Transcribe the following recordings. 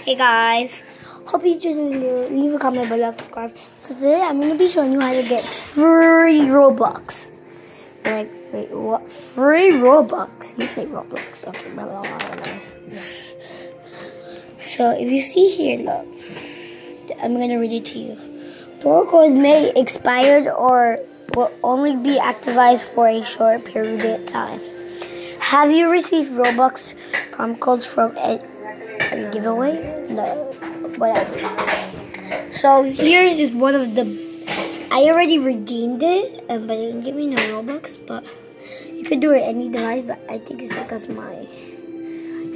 Hey guys, hope you just leave a comment below, subscribe. So today I'm going to be showing you how to get free Robux. Like, wait, what? Free Robux? You say Roblox. Okay, blah, blah, blah, blah. So if you see here, look, I'm going to read it to you. Promo may expire or will only be activated for a short period of time. Have you received Robux promo codes from a giveaway? No, whatever. So here's just one of the. I already redeemed it, but it didn't give me no Robux. But you could do it any device, but I think it's because my.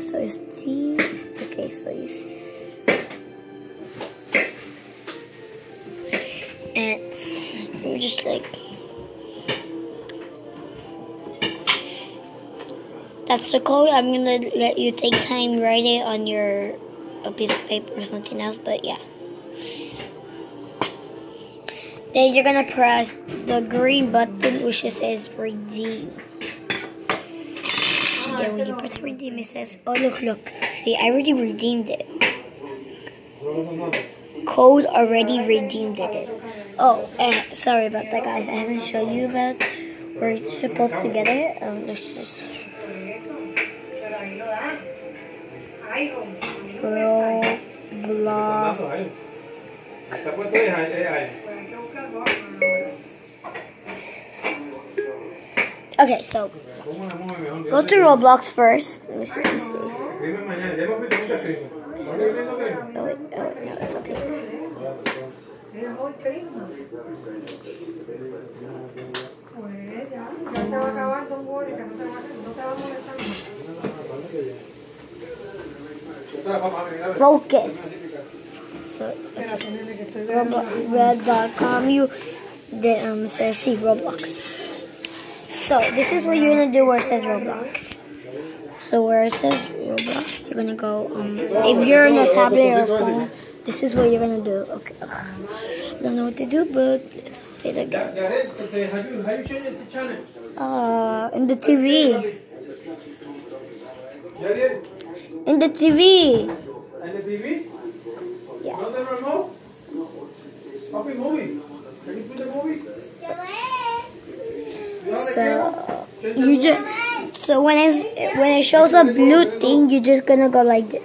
So it's the. Okay, so you. And we're just like. That's the code. I'm gonna let you take time, write it on a piece of paper or something else, but yeah. Then you're gonna press the green button which says redeem. Then when you press redeem, it says, oh look. See, I already redeemed it. Code already redeemed it. Oh, sorry about that, guys. I haven't shown you about where you're supposed to get it. Let's just. Roblox. Okay, so go to Roblox first. Let me see. Oh wait, no, it's okay. Focus. So, Red.com, you then says see Roblox. So this is what you're gonna do where it says Roblox. So where it says Roblox, you're gonna go. If you're on a tablet or phone, this is what you're gonna do. Okay. I don't know what to do, but let's do it again. In the TV. In the TV. In the TV? Yeah. Not the remote? Papi, movie. Can you put the movie? So when it shows a blue thing, you're just gonna go like this.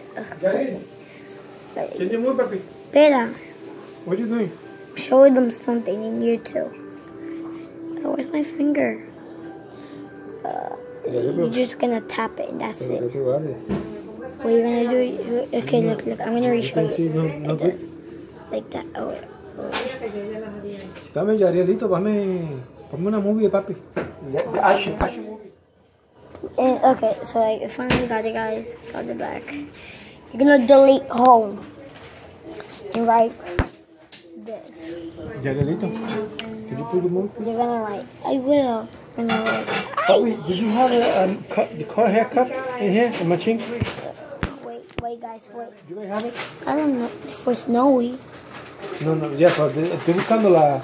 Can you move, papi? Beta. What are you doing? Show them something in YouTube. Oh, where's my finger? You're just gonna tap it and that's it. What you're gonna do? Okay, look. I'm gonna re-show you. Like that. Oh, wait. Dame, Yarielito, ponme una movie, papi. Action movie. And, okay, so I finally got it, guys. Got it back. You're gonna delete home and write this. Yarielito, can you put the movie? You're gonna write. I will. I'm gonna write. Papi, did you have the car haircut in here, a machine? Wait, guys, wait. Do you have it? I don't know. For snowy. No, yeah, but estoy buscando los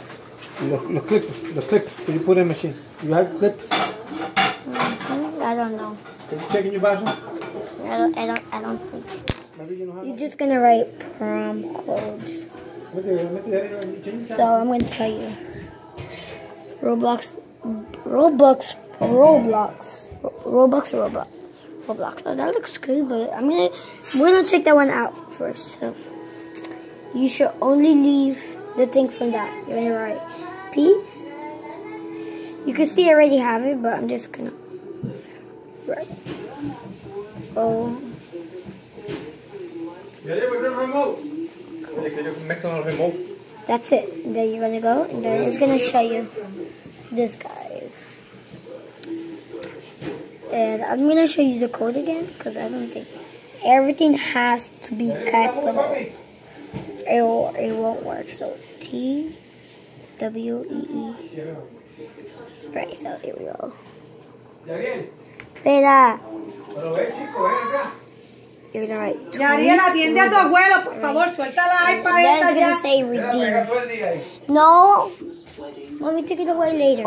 clips que you put in the machine. You have clips? I don't know. Can you check in your bathroom? I don't think. Maybe you don't have. You're just gonna write prom codes. So I'm gonna tell you. Roblox. Oh, that looks good, but we're gonna check that one out first. So you should only leave the thing from that. You're gonna write P. You can see I already have it, but I'm just gonna write O. That's it. And then you're gonna go, and then it's gonna show you this, guys. And I'm going to show you the code again, because I don't think everything has to be capital. It won't work. So, TWEE. Right, so here we go. Espera. You're going to write. Yariel, atiende a tu abuelo, por favor, suelta la iPad esa Then it's going to say redeem. No. Let me take it away later.